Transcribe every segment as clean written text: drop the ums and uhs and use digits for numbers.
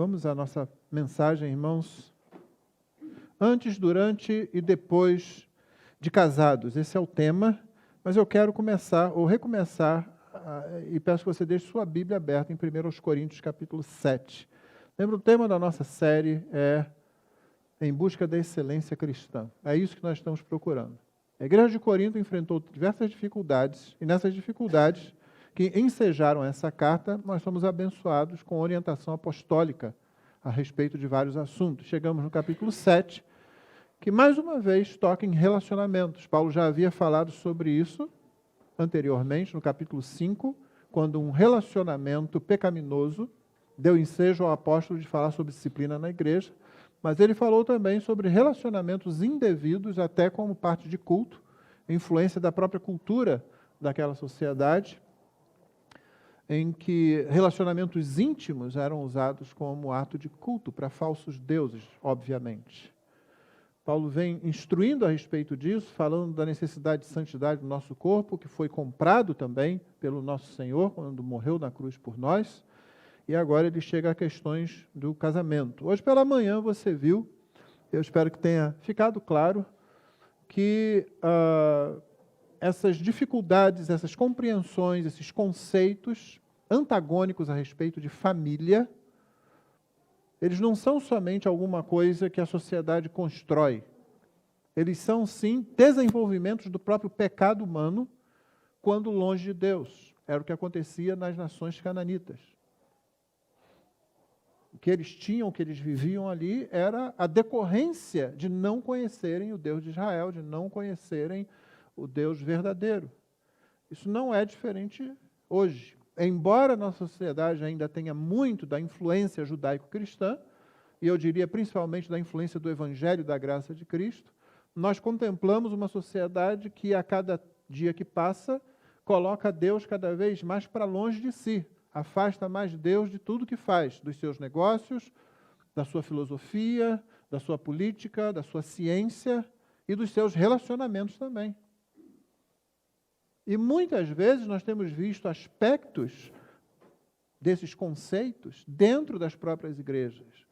Vamos à nossa mensagem, irmãos. Antes, durante e depois de casados. Esse é o tema, mas eu quero começar, ou recomeçar, e peço que você deixe sua Bíblia aberta em 1 Coríntios, capítulo 7. Lembra, o tema da nossa série é Em Busca da Excelência Cristã. É isso que nós estamos procurando. A igreja de Corinto enfrentou diversas dificuldades, e nessas dificuldades que ensejaram essa carta, nós somos abençoados com orientação apostólica a respeito de vários assuntos. Chegamos no capítulo 7, que mais uma vez toca em relacionamentos. Paulo já havia falado sobre isso anteriormente, no capítulo 5, quando um relacionamento pecaminoso deu ensejo ao apóstolo de falar sobre disciplina na igreja, mas ele falou também sobre relacionamentos indevidos, até como parte de culto, influência da própria cultura daquela sociedade, em que relacionamentos íntimos eram usados como ato de culto para falsos deuses, obviamente. Paulo vem instruindo a respeito disso, falando da necessidade de santidade do nosso corpo, que foi comprado também pelo nosso Senhor, quando morreu na cruz por nós, e agora ele chega a questões do casamento. Hoje pela manhã você viu, eu espero que tenha ficado claro, que essas dificuldades, essas compreensões, esses conceitos antagônicos a respeito de família, eles não são somente alguma coisa que a sociedade constrói. Eles são, sim, desenvolvimentos do próprio pecado humano quando longe de Deus. Era o que acontecia nas nações cananitas. O que eles tinham, o que eles viviam ali, era a decorrência de não conhecerem o Deus de Israel, de não conhecerem o Deus verdadeiro. Isso não é diferente hoje. Embora a nossa sociedade ainda tenha muito da influência judaico-cristã, e eu diria principalmente da influência do Evangelho da graça de Cristo, nós contemplamos uma sociedade que a cada dia que passa, coloca Deus cada vez mais para longe de si, afasta mais Deus de tudo que faz, dos seus negócios, da sua filosofia, da sua política, da sua ciência e dos seus relacionamentos também. E muitas vezes nós temos visto aspectos desses conceitos dentro das próprias igrejas.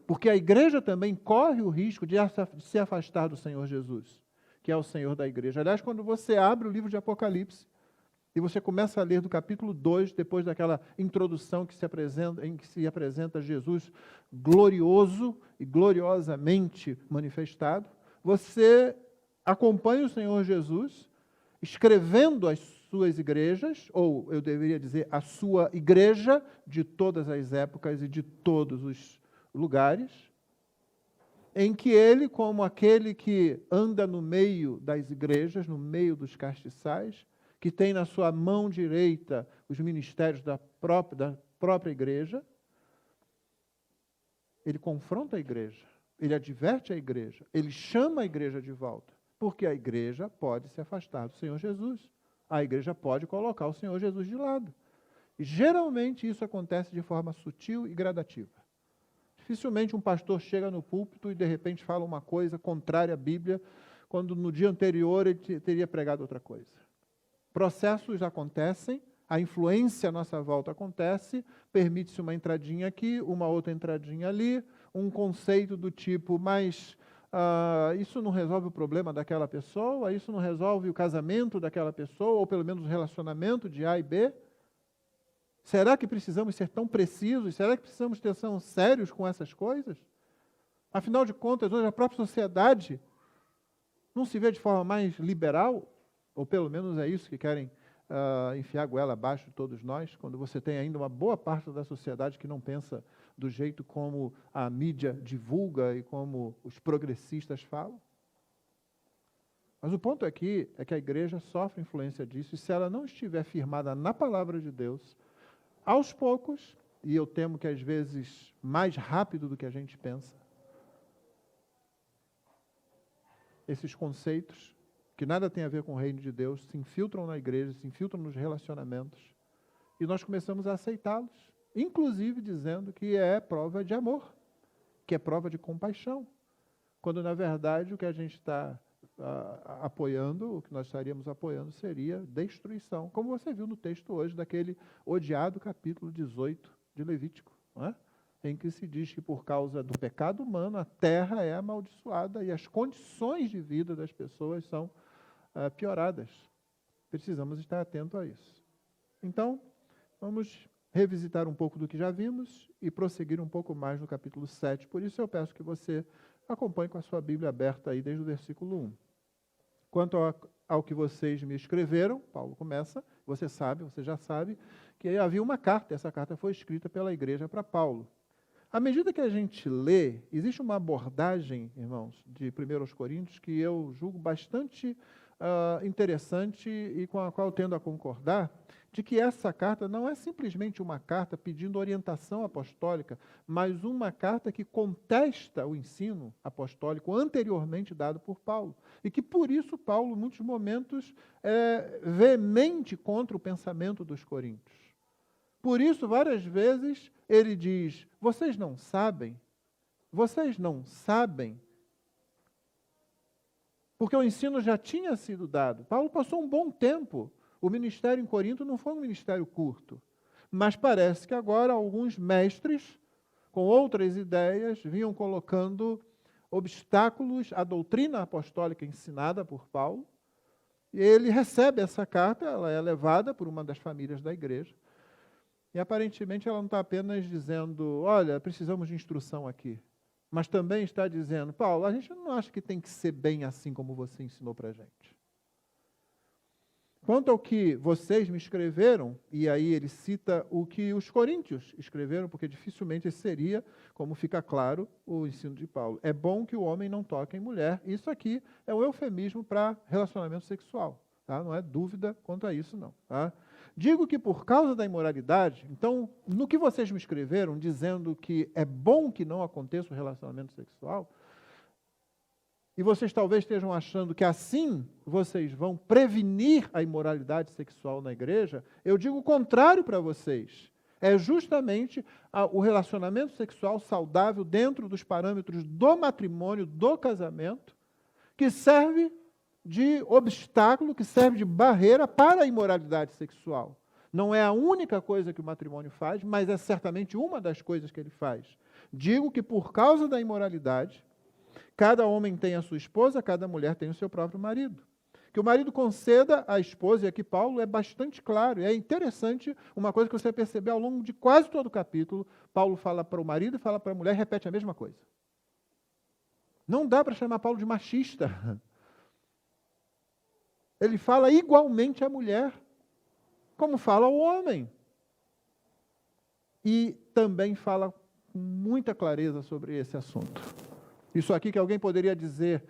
Porque a igreja também corre o risco de se afastar do Senhor Jesus, que é o Senhor da igreja. Aliás, quando você abre o livro de Apocalipse, e você começa a ler do capítulo 2, depois daquela introdução em que se apresenta Jesus glorioso e gloriosamente manifestado, você acompanha o Senhor Jesus escrevendo as suas igrejas, ou eu deveria dizer, a sua igreja de todas as épocas e de todos os lugares, em que ele, como aquele que anda no meio das igrejas, no meio dos castiçais, que tem na sua mão direita os ministérios da própria igreja, ele confronta a igreja, ele adverte a igreja, ele chama a igreja de volta, porque a igreja pode se afastar do Senhor Jesus, a igreja pode colocar o Senhor Jesus de lado. E geralmente isso acontece de forma sutil e gradativa. Dificilmente um pastor chega no púlpito e de repente fala uma coisa contrária à Bíblia, quando no dia anterior ele teria pregado outra coisa. Processos acontecem, a influência à nossa volta acontece, permite-se uma entradinha aqui, uma outra entradinha ali, um conceito do tipo, mas isso não resolve o problema daquela pessoa, isso não resolve o casamento daquela pessoa, ou pelo menos o relacionamento de A e B. Será que precisamos ser tão precisos? Será que precisamos ser tão sérios com essas coisas? Afinal de contas, hoje a própria sociedade não se vê de forma mais liberal, ou pelo menos é isso que querem enfiar a goela abaixo de todos nós, quando você tem ainda uma boa parte da sociedade que não pensa do jeito como a mídia divulga e como os progressistas falam. Mas o ponto aqui é que a igreja sofre influência disso, e se ela não estiver firmada na palavra de Deus, aos poucos, e eu temo que às vezes mais rápido do que a gente pensa, esses conceitos, que nada tem a ver com o reino de Deus, se infiltram na igreja, se infiltram nos relacionamentos, e nós começamos a aceitá-los, inclusive dizendo que é prova de amor, que é prova de compaixão, quando na verdade o que a gente está apoiando, o que nós estaríamos apoiando seria destruição, como você viu no texto hoje daquele odiado capítulo 18 de Levítico, não é? em que se diz que por causa do pecado humano a terra é amaldiçoada e as condições de vida das pessoas são pioradas. Precisamos estar atentos a isso. Então, vamos revisitar um pouco do que já vimos e prosseguir um pouco mais no capítulo 7. Por isso eu peço que você acompanhe com a sua Bíblia aberta aí desde o versículo 1. Quanto ao que vocês me escreveram, Paulo começa, você já sabe, que havia uma carta, essa carta foi escrita pela igreja para Paulo. À medida que a gente lê, existe uma abordagem, irmãos, de 1 Coríntios, que eu julgo bastante interessante e com a qual eu tendo a concordar, de que essa carta não é simplesmente uma carta pedindo orientação apostólica, mas uma carta que contesta o ensino apostólico anteriormente dado por Paulo. E que por isso Paulo, em muitos momentos, é veemente contra o pensamento dos coríntios. Por isso, várias vezes, ele diz, vocês não sabem, porque o ensino já tinha sido dado. Paulo passou um bom tempo. O ministério em Corinto não foi um ministério curto, mas parece que agora alguns mestres, com outras ideias, vinham colocando obstáculos à doutrina apostólica ensinada por Paulo, e ele recebe essa carta, ela é levada por uma das famílias da igreja, e aparentemente ela não está apenas dizendo, olha, precisamos de instrução aqui, mas também está dizendo, Paulo, a gente não acha que tem que ser bem assim como você ensinou para a gente. Quanto ao que vocês me escreveram, e aí ele cita o que os coríntios escreveram, porque dificilmente esse seria, como fica claro, o ensino de Paulo. É bom que o homem não toque em mulher. Isso aqui é um eufemismo para relacionamento sexual. Tá? Não é dúvida quanto a isso, não. Tá? Digo que por causa da imoralidade, então, no que vocês me escreveram, dizendo que é bom que não aconteça o relacionamento sexual, e vocês talvez estejam achando que assim vocês vão prevenir a imoralidade sexual na igreja, eu digo o contrário para vocês. É justamente o relacionamento sexual saudável dentro dos parâmetros do matrimônio, do casamento, que serve de obstáculo, que serve de barreira para a imoralidade sexual. Não é a única coisa que o matrimônio faz, mas é certamente uma das coisas que ele faz. Digo que por causa da imoralidade, cada homem tem a sua esposa, cada mulher tem o seu próprio marido. Que o marido conceda à esposa, e aqui Paulo é bastante claro, é interessante, uma coisa que você percebeu ao longo de quase todo o capítulo, Paulo fala para o marido e fala para a mulher e repete a mesma coisa. Não dá para chamar Paulo de machista. Ele fala igualmente à mulher, como fala ao homem. E também fala com muita clareza sobre esse assunto. Isso aqui que alguém poderia dizer,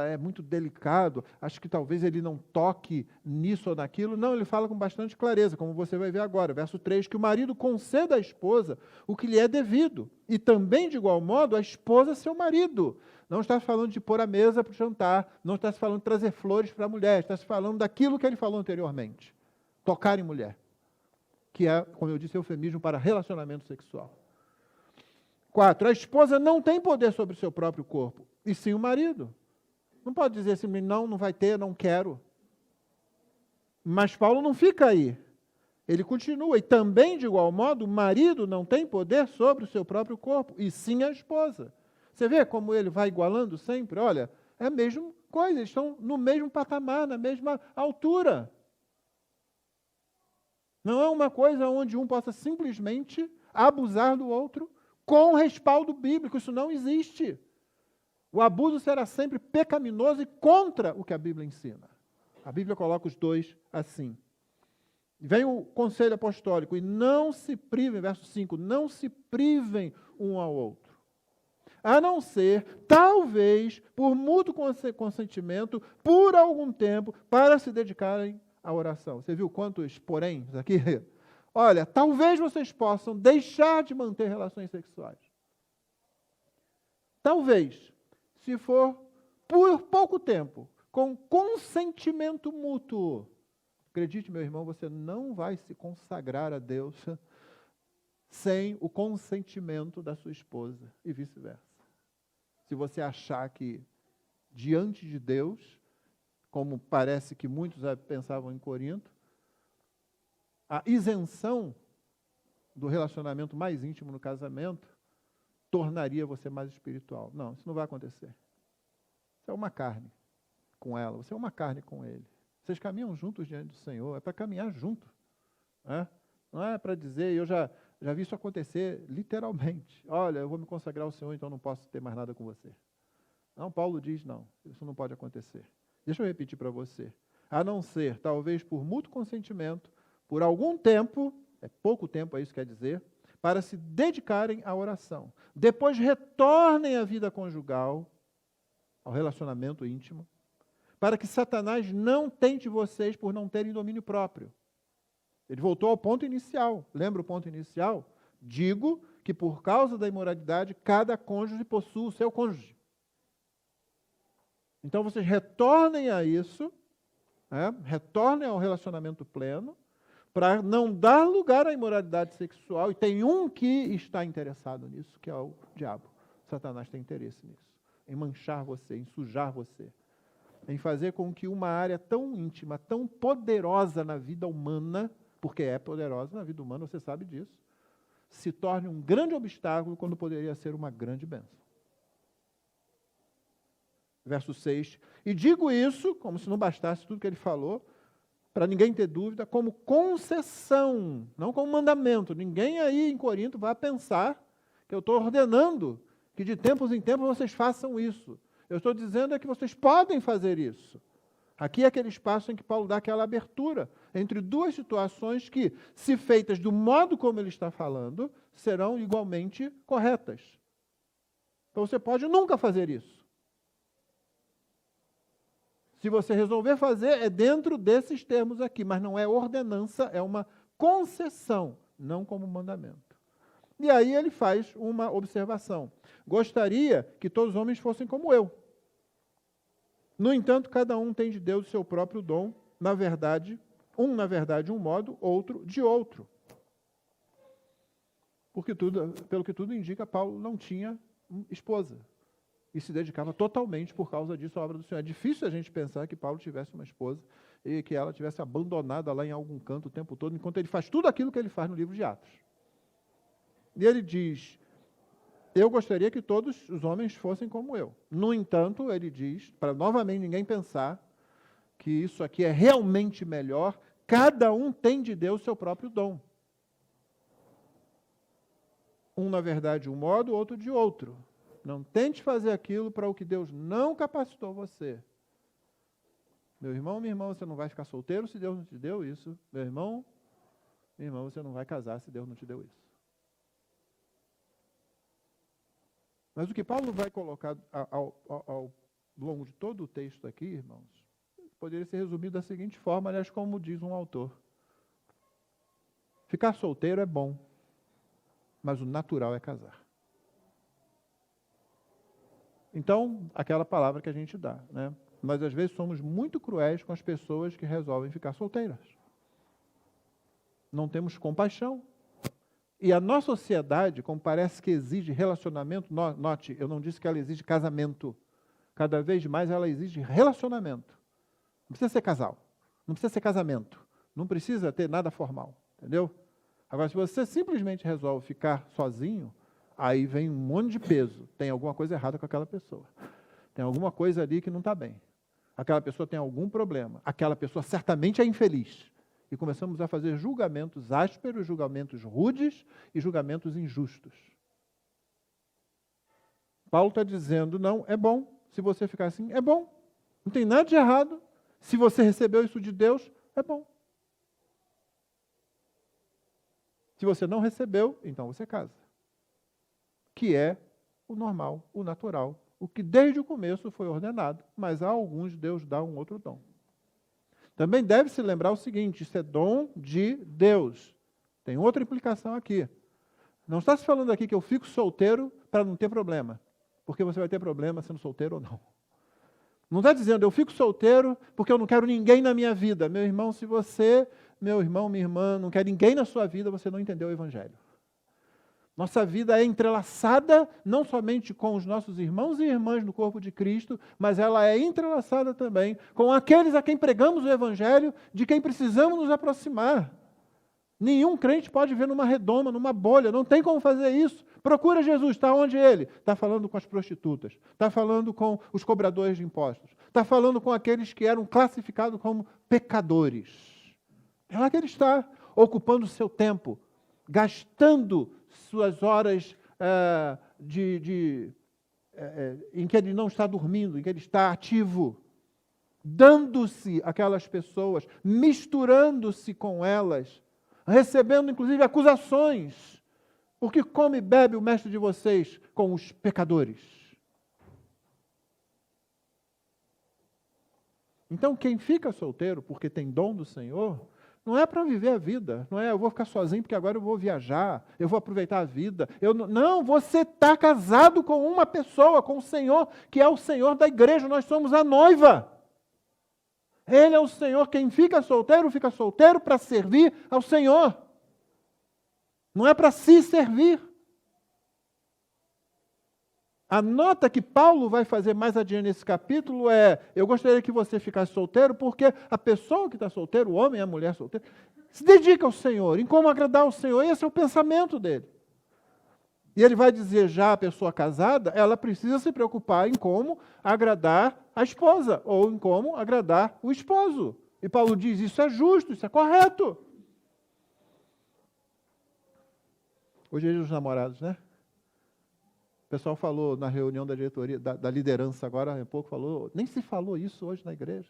é muito delicado, acho que talvez ele não toque nisso ou naquilo. Não, ele fala com bastante clareza, como você vai ver agora, verso 3, que o marido conceda à esposa o que lhe é devido, e também, de igual modo, a esposa seu marido. Não está se falando de pôr a mesa para o jantar, não está se falando de trazer flores para a mulher, está se falando daquilo que ele falou anteriormente, tocar em mulher, que é, como eu disse, eufemismo para relacionamento sexual. 4. A esposa não tem poder sobre o seu próprio corpo, e sim o marido. Não pode dizer assim, não vai ter, não quero. Mas Paulo não fica aí. Ele continua, e também, de igual modo, o marido não tem poder sobre o seu próprio corpo, e sim a esposa. Você vê como ele vai igualando sempre? Olha, é a mesma coisa, eles estão no mesmo patamar, na mesma altura. Não é uma coisa onde um possa simplesmente abusar do outro, com respaldo bíblico, isso não existe. O abuso será sempre pecaminoso e contra o que a Bíblia ensina. A Bíblia coloca os dois assim. Vem o conselho apostólico, e não se privem, verso 5, não se privem um ao outro. A não ser, talvez, por mútuo consentimento, por algum tempo, para se dedicarem à oração. Você viu quantos poréns aqui? Olha, talvez vocês possam deixar de manter relações sexuais. Talvez, se for por pouco tempo, com consentimento mútuo. Acredite, meu irmão, você não vai se consagrar a Deus sem o consentimento da sua esposa e vice-versa. Se você achar que, diante de Deus, como parece que muitos pensavam em Corinto, a isenção do relacionamento mais íntimo no casamento tornaria você mais espiritual. Não, isso não vai acontecer. Você é uma carne com ela, você é uma carne com ele. Vocês caminham juntos diante do Senhor, é para caminhar junto. Né? Não é para dizer, eu já vi isso acontecer literalmente. Olha, eu vou me consagrar ao Senhor, então não posso ter mais nada com você. Não, Paulo diz, não, isso não pode acontecer. Deixa eu repetir para você. A não ser, talvez por mútuo consentimento, por algum tempo, é pouco tempo, é isso que quer dizer, para se dedicarem à oração. Depois retornem à vida conjugal, ao relacionamento íntimo, para que Satanás não tente vocês por não terem domínio próprio. Ele voltou ao ponto inicial. Lembra o ponto inicial? Digo que por causa da imoralidade, cada cônjuge possui o seu cônjuge. Então vocês retornem a isso, retornem ao relacionamento pleno, para não dar lugar à imoralidade sexual. E tem um que está interessado nisso, que é o diabo. Satanás tem interesse nisso. Em manchar você, em sujar você. Em fazer com que uma área tão íntima, tão poderosa na vida humana, porque é poderosa na vida humana, você sabe disso, se torne um grande obstáculo quando poderia ser uma grande bênção. Verso 6. E digo isso, como se não bastasse tudo que ele falou, para ninguém ter dúvida, como concessão, não como mandamento. Ninguém aí em Corinto vai pensar que eu estou ordenando que de tempos em tempos vocês façam isso. Eu estou dizendo é que vocês podem fazer isso. Aqui é aquele espaço em que Paulo dá aquela abertura entre duas situações que, se feitas do modo como ele está falando, serão igualmente corretas. Então você pode nunca fazer isso. Se você resolver fazer, é dentro desses termos aqui, mas não é ordenança, é uma concessão, não como mandamento. E aí ele faz uma observação. Gostaria que todos os homens fossem como eu. No entanto, cada um tem de Deus o seu próprio dom, na verdade de um modo, outro de outro. Pelo que tudo indica, Paulo não tinha esposa. E se dedicava totalmente por causa disso à obra do Senhor. É difícil a gente pensar que Paulo tivesse uma esposa e que ela tivesse abandonada lá em algum canto o tempo todo, enquanto ele faz tudo aquilo que ele faz no livro de Atos. E ele diz, eu gostaria que todos os homens fossem como eu. No entanto, ele diz, para novamente ninguém pensar que isso aqui é realmente melhor, cada um tem de Deus seu próprio dom. Um, na verdade, de um modo, outro de outro. Não tente fazer aquilo para o que Deus não capacitou você. Meu irmão, minha irmã, você não vai ficar solteiro se Deus não te deu isso. Meu irmão, minha irmã, você não vai casar se Deus não te deu isso. Mas o que Paulo vai colocar ao longo de todo o texto aqui, irmãos, poderia ser resumido da seguinte forma, aliás, como diz um autor. Ficar solteiro é bom, mas o natural é casar. Então, aquela palavra que a gente dá, né? Nós, às vezes, somos muito cruéis com as pessoas que resolvem ficar solteiras. Não temos compaixão. E a nossa sociedade, como parece que exige relacionamento, note, eu não disse que ela exige casamento. Cada vez mais ela exige relacionamento. Não precisa ser casal, não precisa ser casamento, não precisa ter nada formal, entendeu? Agora, se você simplesmente resolve ficar sozinho, aí vem um monte de peso. Tem alguma coisa errada com aquela pessoa. Tem alguma coisa ali que não está bem. Aquela pessoa tem algum problema. Aquela pessoa certamente é infeliz. E começamos a fazer julgamentos ásperos, julgamentos rudes e julgamentos injustos. Paulo está dizendo, não, é bom. Se você ficar assim, é bom. Não tem nada de errado. Se você recebeu isso de Deus, é bom. Se você não recebeu, então você casa. Que é o normal, o natural, o que desde o começo foi ordenado, mas a alguns Deus dá um outro dom. Também deve-se lembrar o seguinte, isso é dom de Deus. Tem outra implicação aqui. Não está se falando aqui que eu fico solteiro para não ter problema, porque você vai ter problema sendo solteiro ou não. Não está dizendo, eu fico solteiro porque eu não quero ninguém na minha vida. Meu irmão, se você, meu irmão, minha irmã, não quer ninguém na sua vida, você não entendeu o Evangelho. Nossa vida é entrelaçada não somente com os nossos irmãos e irmãs no corpo de Cristo, mas ela é entrelaçada também com aqueles a quem pregamos o Evangelho, de quem precisamos nos aproximar. Nenhum crente pode ver numa redoma, numa bolha, não tem como fazer isso. Procura Jesus, está onde ele? Está falando com as prostitutas, está falando com os cobradores de impostos, está falando com aqueles que eram classificados como pecadores. É lá que ele está, ocupando o seu tempo, gastando suas horas em que ele não está dormindo, em que ele está ativo, dando-se àquelas pessoas, misturando-se com elas, recebendo inclusive acusações, porque come e bebe o mestre de vocês com os pecadores. Então, quem fica solteiro porque tem dom do Senhor, não é para viver a vida, não é eu vou ficar sozinho porque agora eu vou viajar, eu vou aproveitar a vida. Não, você está casado com uma pessoa, com o Senhor, que é o Senhor da igreja, nós somos a noiva. Ele é o Senhor, quem fica solteiro para servir ao Senhor. Não é para se servir. A nota que Paulo vai fazer mais adiante nesse capítulo é: eu gostaria que você ficasse solteiro, porque a pessoa que está solteira, o homem e a mulher solteira, se dedica ao Senhor, em como agradar ao Senhor. Esse é o pensamento dele. E ele vai dizer já a pessoa casada, ela precisa se preocupar em como agradar a esposa, ou em como agradar o esposo. E Paulo diz, isso é justo, isso é correto. Hoje é dia dos namorados, né? O pessoal falou na reunião da diretoria, da liderança agora, há pouco falou, nem se falou isso hoje na igreja.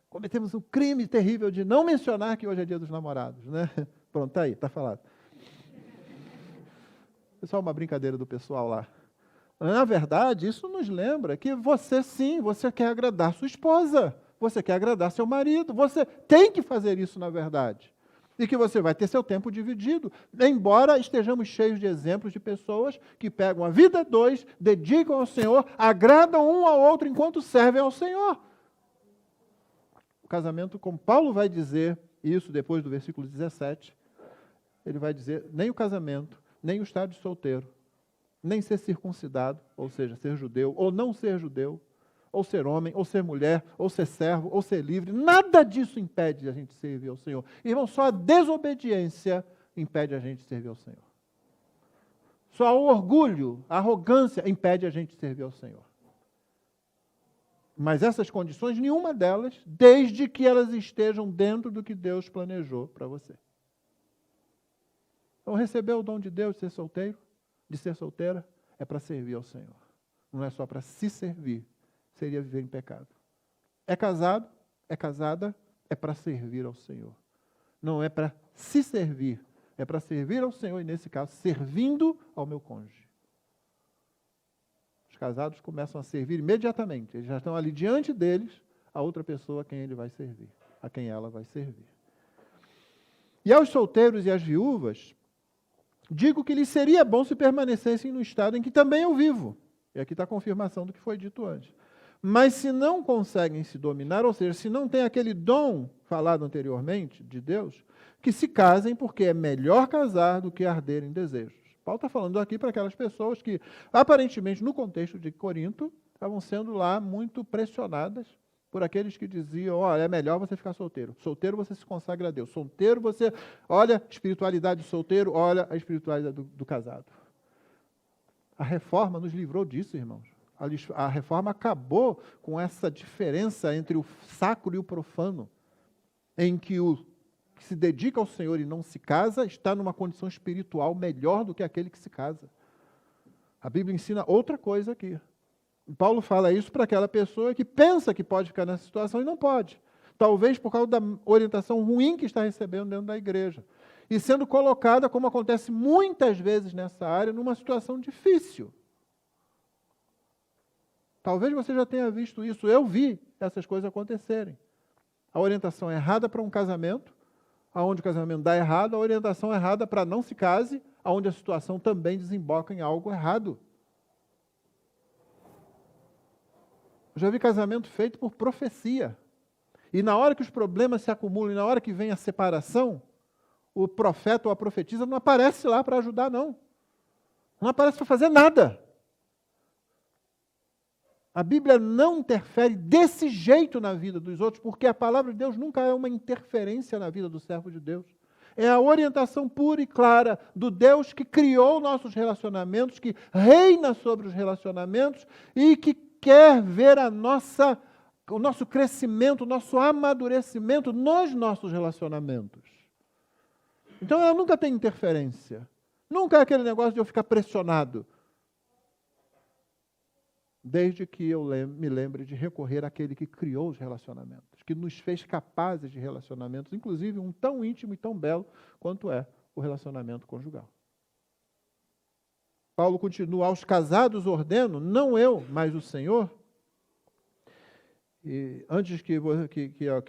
Cometemos um crime terrível de não mencionar que hoje é dia dos namorados, né? Pronto, está aí, está falado. Pessoal, uma brincadeira do pessoal lá. Na verdade, isso nos lembra que você sim, você quer agradar sua esposa, você quer agradar seu marido, você tem que fazer isso na verdade. E que você vai ter seu tempo dividido, embora estejamos cheios de exemplos de pessoas que pegam a vida dois, dedicam ao Senhor, agradam um ao outro enquanto servem ao Senhor. O casamento, como Paulo vai dizer isso depois do versículo 17, ele vai dizer, nem o casamento, nem o estado de solteiro, nem ser circuncidado, ou seja, ser judeu, ou não ser judeu, ou ser homem, ou ser mulher, ou ser servo, ou ser livre, nada disso impede a gente servir ao Senhor. Irmão, só a desobediência impede a gente servir ao Senhor. Só o orgulho, a arrogância impede a gente servir ao Senhor. Mas essas condições, nenhuma delas, desde que elas estejam dentro do que Deus planejou para você. Então, receber o dom de Deus de ser solteiro, de ser solteira, é para servir ao Senhor. Não é só para se servir. Seria viver em pecado. É casado, é casada, é para servir ao Senhor. Não é para se servir, é para servir ao Senhor, e nesse caso, servindo ao meu cônjuge. Os casados começam a servir imediatamente, eles já estão ali diante deles, a outra pessoa a quem ele vai servir, a quem ela vai servir. E aos solteiros e às viúvas, digo que lhes seria bom se permanecessem no estado em que também eu vivo. E aqui está a confirmação do que foi dito antes. Mas se não conseguem se dominar, ou seja, se não tem aquele dom falado anteriormente de Deus, que se casem, porque é melhor casar do que arder em desejos. Paulo está falando aqui para aquelas pessoas que, aparentemente, no contexto de Corinto, estavam sendo lá muito pressionadas por aqueles que diziam, olha, é melhor você ficar solteiro. Solteiro você se consagra a Deus. Solteiro você, olha a espiritualidade do solteiro, olha a espiritualidade do casado. A reforma nos livrou disso, irmãos. A reforma acabou com essa diferença entre o sacro e o profano, em que o que se dedica ao Senhor e não se casa está numa condição espiritual melhor do que aquele que se casa. A Bíblia ensina outra coisa aqui. Paulo fala isso para aquela pessoa que pensa que pode ficar nessa situação e não pode. Talvez por causa da orientação ruim que está recebendo dentro da igreja. E sendo colocada, como acontece muitas vezes nessa área, numa situação difícil. Talvez você já tenha visto isso. Eu vi essas coisas acontecerem. A orientação errada para um casamento, aonde o casamento dá errado, a orientação errada para não se case, aonde a situação também desemboca em algo errado. Eu já vi casamento feito por profecia. E na hora que os problemas se acumulam, e na hora que vem a separação, o profeta ou a profetisa não aparece lá para ajudar, não. Não aparece para fazer nada. A Bíblia não interfere desse jeito na vida dos outros, porque a palavra de Deus nunca é uma interferência na vida do servo de Deus. É a orientação pura e clara do Deus que criou nossos relacionamentos, que reina sobre os relacionamentos e que quer ver o nosso crescimento, o nosso amadurecimento nos nossos relacionamentos. Então ela nunca tem interferência. Nunca é aquele negócio de eu ficar pressionado. Desde que eu me lembre de recorrer àquele que criou os relacionamentos, que nos fez capazes de relacionamentos, inclusive um tão íntimo e tão belo quanto é o relacionamento conjugal. Paulo continua, aos casados ordeno, não eu, mas o Senhor. E antes que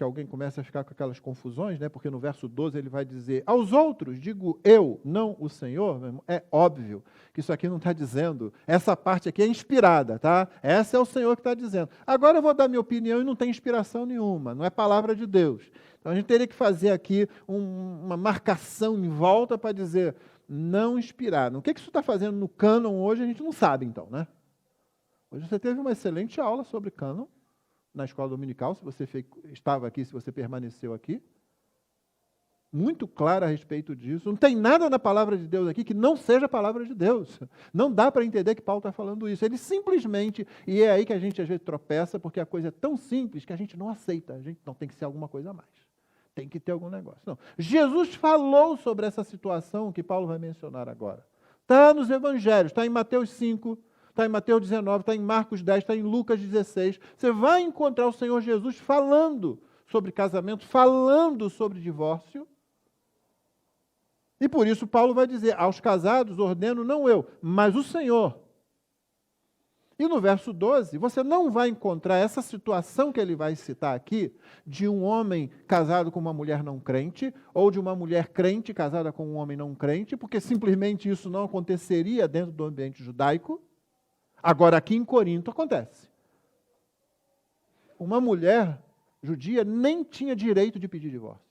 alguém comece a ficar com aquelas confusões, né, porque no verso 12 ele vai dizer, aos outros digo eu, não o Senhor, meu irmão, é óbvio que isso aqui não está dizendo, essa parte aqui é inspirada, tá? Essa é o Senhor que está dizendo. Agora eu vou dar minha opinião e não tem inspiração nenhuma, não é palavra de Deus. Então a gente teria que fazer aqui uma marcação em volta para dizer, não inspirado. O que isso está fazendo no cânon hoje, a gente não sabe então, né? Hoje você teve uma excelente aula sobre cânon, na escola dominical, se você estava aqui, se você permaneceu aqui. Muito claro a respeito disso. Não tem nada na palavra de Deus aqui que não seja a palavra de Deus. Não dá para entender que Paulo está falando isso. Ele simplesmente, e é aí que a gente às vezes tropeça, porque a coisa é tão simples que a gente não aceita. A gente não tem que ser alguma coisa a mais. Tem que ter algum negócio. Não. Jesus falou sobre essa situação que Paulo vai mencionar agora. Está nos evangelhos, está em Mateus 5, está em Mateus 19, está em Marcos 10, está em Lucas 16. Você vai encontrar o Senhor Jesus falando sobre casamento, falando sobre divórcio. E por isso Paulo vai dizer, aos casados ordeno não eu, mas o Senhor. E no verso 12, você não vai encontrar essa situação que ele vai citar aqui, de um homem casado com uma mulher não crente, ou de uma mulher crente casada com um homem não crente, porque simplesmente isso não aconteceria dentro do ambiente judaico. Agora, aqui em Corinto acontece. Uma mulher judia nem tinha direito de pedir divórcio,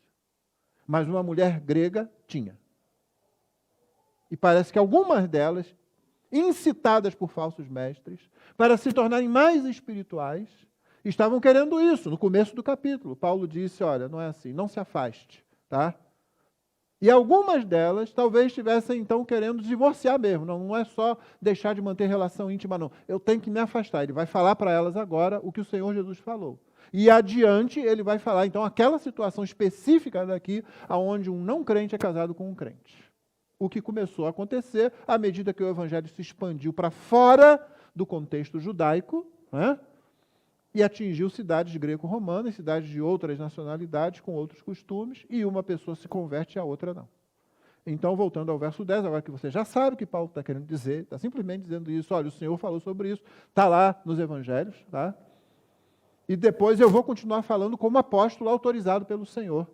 mas uma mulher grega tinha. E parece que algumas delas, incitadas por falsos mestres, para se tornarem mais espirituais, estavam querendo isso. No começo do capítulo, Paulo disse, olha, não é assim, não se afaste, tá? E algumas delas talvez estivessem, então, querendo divorciar mesmo. Não é só deixar de manter relação íntima, não. Eu tenho que me afastar. Ele vai falar para elas agora o que o Senhor Jesus falou. E adiante, ele vai falar, então, aquela situação específica daqui, onde um não crente é casado com um crente. O que começou a acontecer à medida que o evangelho se expandiu para fora do contexto judaico, né? E atingiu cidades greco-romanas, cidades de outras nacionalidades, com outros costumes, e uma pessoa se converte e a outra não. Então, voltando ao verso 10, agora que você já sabe o que Paulo está querendo dizer, está simplesmente dizendo isso, olha, o Senhor falou sobre isso, está lá nos evangelhos, tá? E depois eu vou continuar falando como apóstolo autorizado pelo Senhor,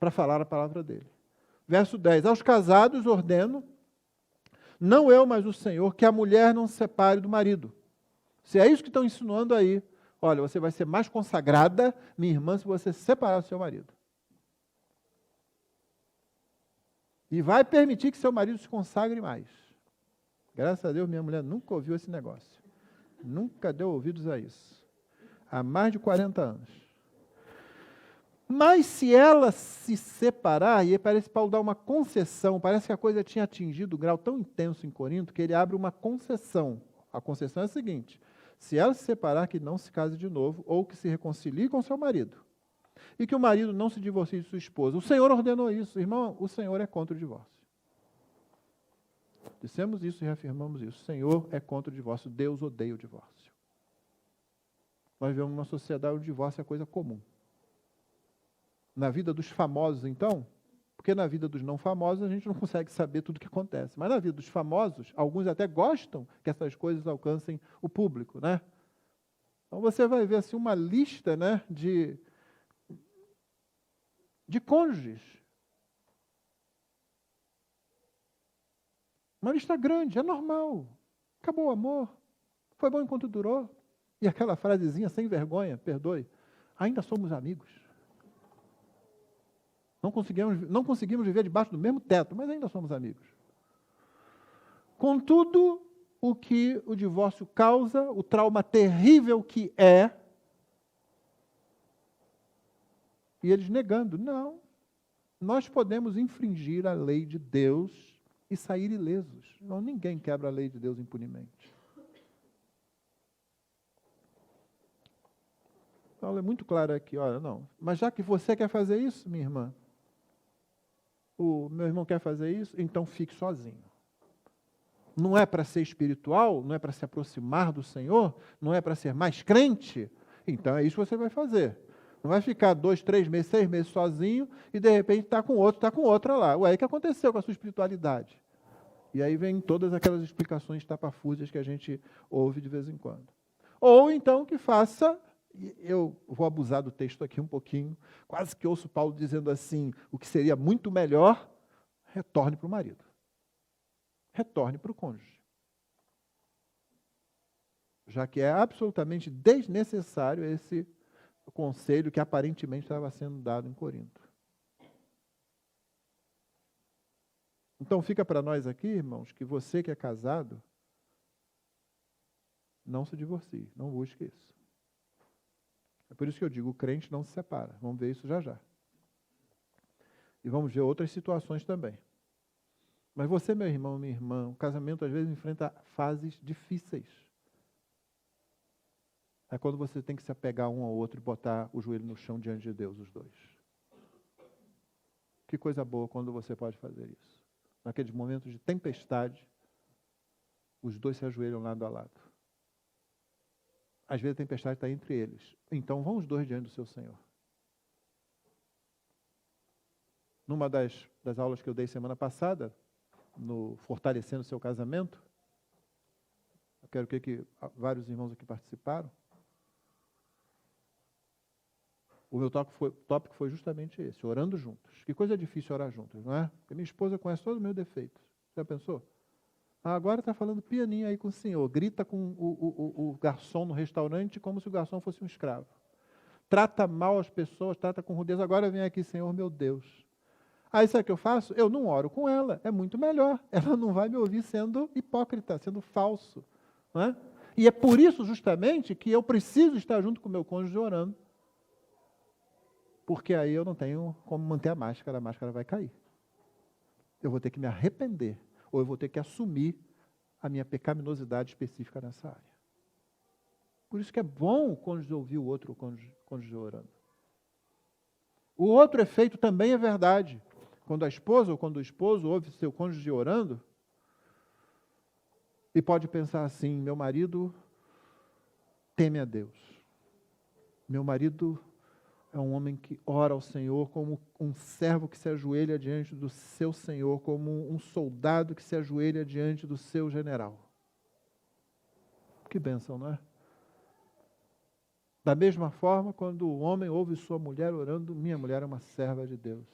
para falar a palavra dele. Verso 10, aos casados ordeno, não eu, mas o Senhor, que a mulher não se separe do marido. Se é isso que estão ensinando aí, olha, você vai ser mais consagrada, minha irmã, se você separar do seu marido. E vai permitir que seu marido se consagre mais. Graças a Deus, minha mulher nunca ouviu esse negócio. Nunca deu ouvidos a isso. Há mais de 40 anos. Mas se ela se separar, e aí parece que Paulo dá uma concessão, parece que a coisa tinha atingido um grau tão intenso em Corinto, que ele abre uma concessão. A concessão é a seguinte, se ela se separar, que não se case de novo, ou que se reconcilie com seu marido, e que o marido não se divorcie de sua esposa. O Senhor ordenou isso. Irmão, o Senhor é contra o divórcio. Dissemos isso e reafirmamos isso. O Senhor é contra o divórcio. Deus odeia o divórcio. Nós vivemos numa sociedade onde o divórcio é coisa comum. Na vida dos famosos, então, porque na vida dos não famosos a gente não consegue saber tudo o que acontece. Mas na vida dos famosos, alguns até gostam que essas coisas alcancem o público, né? Então você vai ver assim uma lista, né, de cônjuges. Uma lista grande, é normal. Acabou o amor. Foi bom enquanto durou. E aquela frasezinha sem vergonha, perdoe, ainda somos amigos. Não conseguimos viver debaixo do mesmo teto, mas ainda somos amigos. Contudo, o que o divórcio causa, o trauma terrível que é, e eles negando, não, nós podemos infringir a lei de Deus e sair ilesos. Não, ninguém quebra a lei de Deus impunemente. Paulo é muito claro aqui, olha, não. Mas já que você quer fazer isso, minha irmã, o meu irmão quer fazer isso, então fique sozinho. Não é para ser espiritual, não é para se aproximar do Senhor, não é para ser mais crente, então é isso que você vai fazer. Não vai ficar 2, 3 meses, 6 meses sozinho e de repente está com outro, está com outra lá. Ué, o que aconteceu com a sua espiritualidade? E aí vem todas aquelas explicações tapafúrdias que a gente ouve de vez em quando. Ou então que faça, eu vou abusar do texto aqui um pouquinho, quase que ouço Paulo dizendo assim, o que seria muito melhor, retorne para o marido. Retorne para o cônjuge. Já que é absolutamente desnecessário esse conselho que aparentemente estava sendo dado em Corinto. Então fica para nós aqui, irmãos, que você que é casado, não se divorcie, não busque isso. É por isso que eu digo, o crente não se separa. Vamos ver isso já já. E vamos ver outras situações também. Mas você, meu irmão, minha irmã, o casamento às vezes enfrenta fases difíceis. É quando você tem que se apegar um ao outro e botar o joelho no chão diante de Deus, os dois. Que coisa boa quando você pode fazer isso. Naqueles momentos de tempestade, os dois se ajoelham lado a lado. Às vezes a tempestade está entre eles. Então vão os dois diante do seu Senhor. Numa das aulas que eu dei semana passada, no Fortalecendo o Seu Casamento, eu quero que vários irmãos aqui participaram, o meu tópico foi justamente esse, orando juntos. Que coisa difícil orar juntos, não é? Porque minha esposa conhece todos os meus defeitos. Já pensou? Agora está falando pianinho aí com o senhor, grita com o garçom no restaurante como se o garçom fosse um escravo. Trata mal as pessoas, trata com rudeza. Agora vem aqui, Senhor, meu Deus. Aí sabe o que eu faço? Eu não oro com ela, é muito melhor. Ela não vai me ouvir sendo hipócrita, sendo falso. Não é? E é por isso justamente que eu preciso estar junto com o meu cônjuge orando. Porque aí eu não tenho como manter a máscara vai cair. Eu vou ter que me arrepender, ou eu vou ter que assumir a minha pecaminosidade específica nessa área. Por isso que é bom o cônjuge ouvir o outro cônjuge orando. O outro efeito também é verdade. Quando a esposa ou quando o esposo ouve seu cônjuge orando, e pode pensar assim, meu marido teme a Deus. Meu marido é um homem que ora ao Senhor como um servo que se ajoelha diante do seu Senhor, como um soldado que se ajoelha diante do seu general. Que bênção, não é? Da mesma forma, quando o homem ouve sua mulher orando, minha mulher é uma serva de Deus.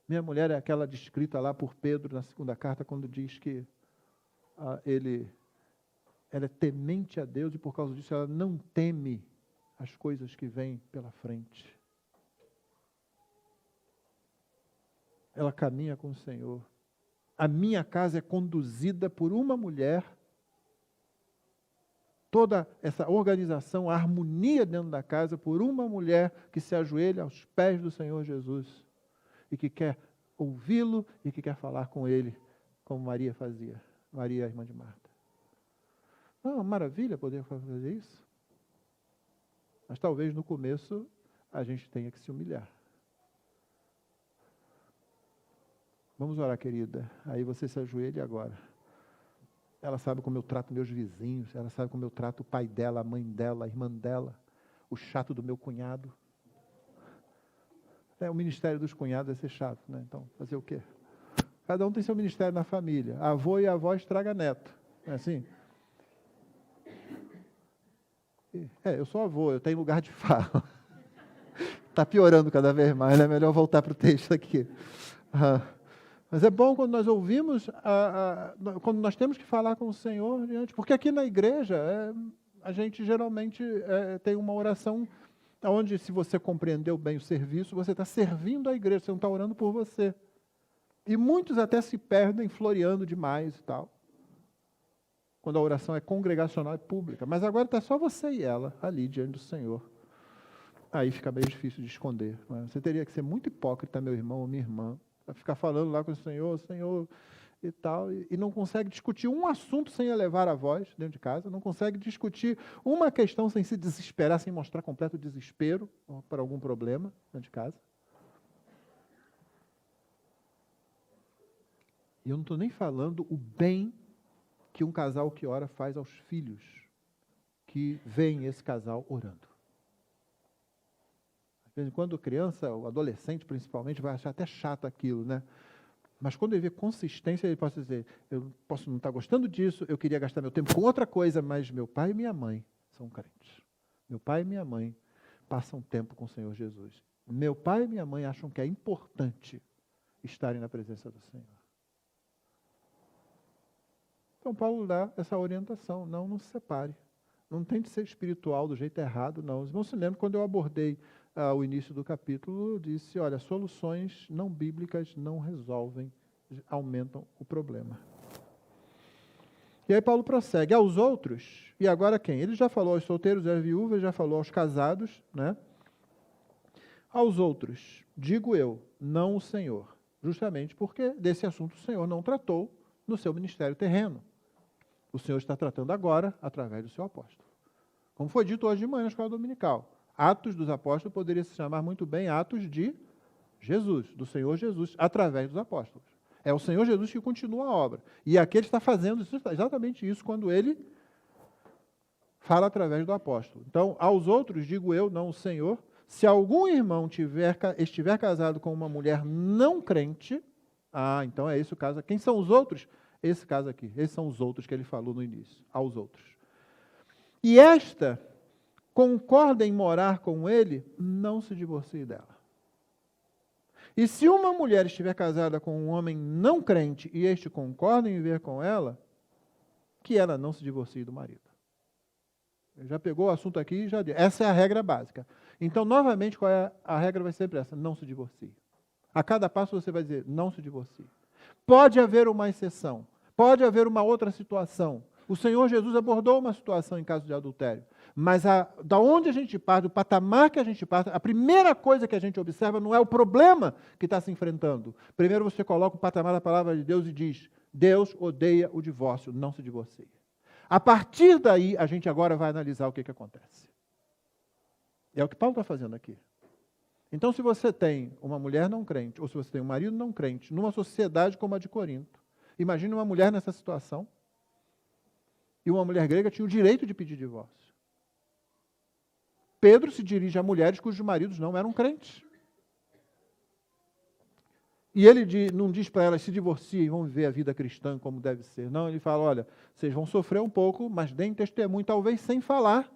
Minha mulher é aquela descrita lá por Pedro na segunda carta, quando diz que ela é temente a Deus e por causa disso ela não teme as coisas que vêm pela frente. Ela caminha com o Senhor. A minha casa é conduzida por uma mulher. Toda essa organização, a harmonia dentro da casa, por uma mulher que se ajoelha aos pés do Senhor Jesus e que quer ouvi-lo e que quer falar com ele, como Maria fazia. Maria, a irmã de Marta. Não, maravilha poder fazer isso. Mas talvez no começo a gente tenha que se humilhar. Vamos orar, querida. Aí você se ajoelha agora. Ela sabe como eu trato meus vizinhos, ela sabe como eu trato o pai dela, a mãe dela, a irmã dela, o chato do meu cunhado. O ministério dos cunhados é ser chato, né? Então, fazer o quê? Cada um tem seu ministério na família. Avô e avó estraga neto. Não é assim? Eu sou avô, eu tenho lugar de fala. Está piorando cada vez mais, é melhor voltar para o texto aqui. Mas é bom quando nós ouvimos, quando nós temos que falar com o Senhor, porque aqui na igreja, a gente geralmente tem uma oração onde, se você compreendeu bem o serviço, você está servindo a igreja, você não está orando por você. E muitos até se perdem floreando demais e tal. Quando a oração é congregacional e pública. Mas agora está só você e ela ali diante do Senhor. aí fica meio difícil de esconder. Né? Você teria que ser muito hipócrita, meu irmão ou minha irmã, para ficar falando lá com o Senhor e tal, e não consegue discutir um assunto sem elevar a voz dentro de casa, não consegue discutir uma questão sem se desesperar, sem mostrar completo desespero por algum problema dentro de casa. E eu não estou nem falando o bem que um casal que ora faz aos filhos que veem esse casal orando. De vez em quando a criança, o adolescente principalmente, vai achar até chato aquilo, né? Mas quando ele vê consistência, ele pode dizer, eu posso não estar gostando disso, eu queria gastar meu tempo com outra coisa, mas meu pai e minha mãe são crentes. Meu pai e minha mãe passam tempo com o Senhor Jesus. Meu pai e minha mãe acham que é importante estarem na presença do Senhor. Então Paulo dá essa orientação, não se separe. Não tente ser espiritual do jeito errado, não. Os irmãos se lembram, quando eu abordei o início do capítulo, eu disse, olha, soluções não bíblicas não resolvem, aumentam o problema. E aí Paulo prossegue, aos outros, e agora quem? Ele já falou aos solteiros e às viúvas, já falou aos casados, né? Aos outros, digo eu, não o Senhor, justamente porque desse assunto o Senhor não tratou no seu ministério terreno. O Senhor está tratando agora através do seu apóstolo. Como foi dito hoje de manhã na escola dominical, Atos dos Apóstolos poderia se chamar muito bem Atos de Jesus, do Senhor Jesus, através dos apóstolos. É o Senhor Jesus que continua a obra. E aqui ele está fazendo exatamente isso quando ele fala através do apóstolo. Então, aos outros, digo eu, não o Senhor, se algum irmão estiver casado com uma mulher não crente, então é esse o caso. Quem são os outros? Esse caso aqui. Esses são os outros que ele falou no início. Aos outros. E esta concorda em morar com ele, não se divorcie dela. E se uma mulher estiver casada com um homem não crente e este concorda em viver com ela, que ela não se divorcie do marido. Ele já pegou o assunto aqui e já disse. Essa é a regra básica. Então, novamente, qual é a regra? Vai ser sempre essa, não se divorcie. A cada passo você vai dizer, não se divorcie. Pode haver uma exceção, pode haver uma outra situação. O Senhor Jesus abordou uma situação em caso de adultério. Mas da onde a gente parte, do patamar que a gente parte, a primeira coisa que a gente observa não é o problema que está se enfrentando. Primeiro você coloca o patamar da palavra de Deus e diz, Deus odeia o divórcio, não se divorcie. A partir daí, a gente agora vai analisar o que acontece. É o que Paulo está fazendo aqui. Então, se você tem uma mulher não crente, ou se você tem um marido não crente, numa sociedade como a de Corinto, imagine uma mulher nessa situação, e uma mulher grega tinha o direito de pedir divórcio. Pedro se dirige a mulheres cujos maridos não eram crentes. E ele não diz para elas, se divorciem e vão viver a vida cristã como deve ser. Não, ele fala, olha, vocês vão sofrer um pouco, mas deem testemunho, talvez sem falar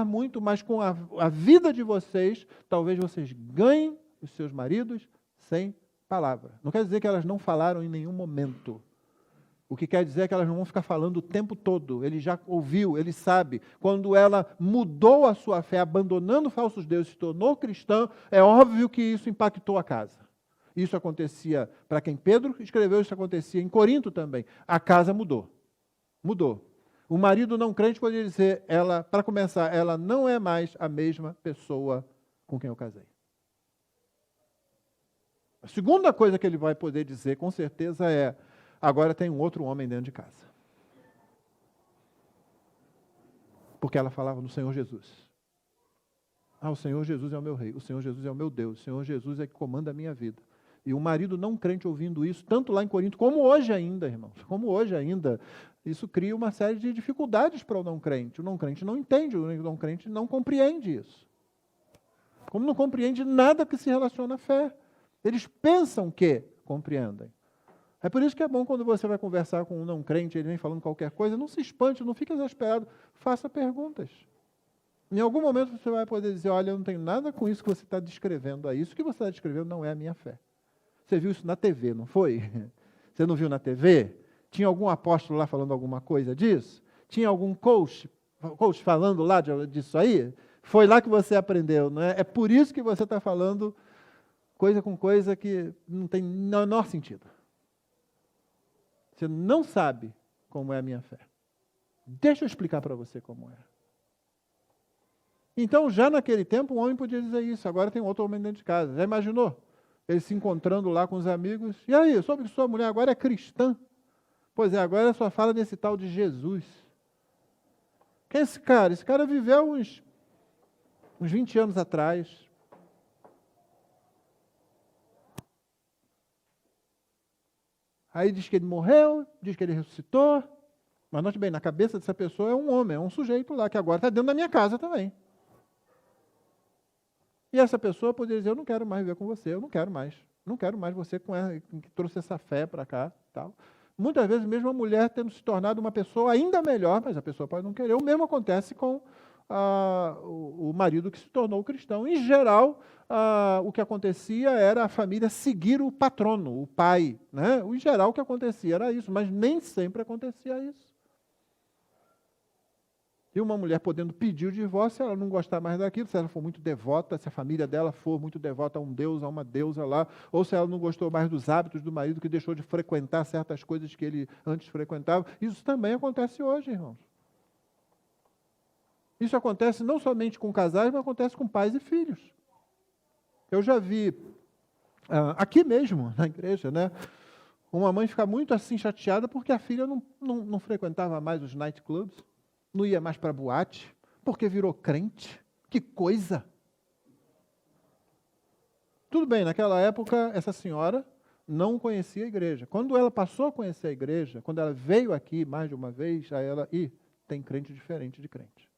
muito, mas com a vida de vocês, talvez vocês ganhem os seus maridos sem palavra. Não quer dizer que elas não falaram em nenhum momento. O que quer dizer é que elas não vão ficar falando o tempo todo. Ele já ouviu, ele sabe. Quando ela mudou a sua fé, abandonando falsos deuses, se tornou cristã, é óbvio que isso impactou a casa. Isso acontecia para quem Pedro escreveu, isso acontecia em Corinto também. A casa mudou. Mudou. O marido não crente poderia dizer, para começar, ela não é mais a mesma pessoa com quem eu casei. A segunda coisa que ele vai poder dizer, com certeza, é, agora tem um outro homem dentro de casa. Porque ela falava no Senhor Jesus. O Senhor Jesus é o meu rei, o Senhor Jesus é o meu Deus, o Senhor Jesus é que comanda a minha vida. E um marido não crente ouvindo isso, tanto lá em Corinto, como hoje ainda, irmãos, como hoje ainda, isso cria uma série de dificuldades para o não crente. O não crente não entende, o não crente não compreende isso. Como não compreende nada que se relaciona à fé. Eles pensam que compreendem. É por isso que é bom quando você vai conversar com um não crente, ele vem falando qualquer coisa, não se espante, não fique exasperado, faça perguntas. Em algum momento você vai poder dizer, olha, eu não tenho nada com isso que você está descrevendo aí, isso que você está descrevendo não é a minha fé. Você viu isso na TV, não foi? Você não viu na TV? Tinha algum apóstolo lá falando alguma coisa disso? Tinha algum coach falando lá disso aí? Foi lá que você aprendeu, não é? É por isso que você está falando coisa com coisa que não tem menor sentido. Você não sabe como é a minha fé. Deixa eu explicar para você como é. Então, já naquele tempo, um homem podia dizer isso. Agora tem outro homem dentro de casa. Já imaginou? Ele se encontrando lá com os amigos. E aí, soube que sua mulher agora é cristã? Pois é, agora só fala desse tal de Jesus. Quem é esse cara? Esse cara viveu uns 20 anos atrás. Aí diz que ele morreu, diz que ele ressuscitou. Mas note bem, na cabeça dessa pessoa é um homem, é um sujeito lá, que agora está dentro da minha casa também. E essa pessoa poderia dizer, eu não quero mais viver com você, eu não quero mais. Não quero mais você que trouxe essa fé para cá. Tal. Muitas vezes mesmo a mulher tendo se tornado uma pessoa ainda melhor, mas a pessoa pode não querer. O mesmo acontece com o marido que se tornou cristão. Em geral, o que acontecia era a família seguir o patrono, o pai. Né? Em geral, o que acontecia era isso, mas nem sempre acontecia isso. E uma mulher podendo pedir o divórcio, se ela não gostar mais daquilo, se ela for muito devota, se a família dela for muito devota a um deus, a uma deusa lá, ou se ela não gostou mais dos hábitos do marido, que deixou de frequentar certas coisas que ele antes frequentava, isso também acontece hoje, irmãos. Isso acontece não somente com casais, mas acontece com pais e filhos. Eu já vi, aqui mesmo, na igreja, né, uma mãe ficar muito assim chateada porque a filha não frequentava mais os nightclubs, não ia mais para boate, porque virou crente. Que coisa! Tudo bem, naquela época, essa senhora não conhecia a igreja. Quando ela passou a conhecer a igreja, quando ela veio aqui mais de uma vez, aí ela, tem crente diferente de crente.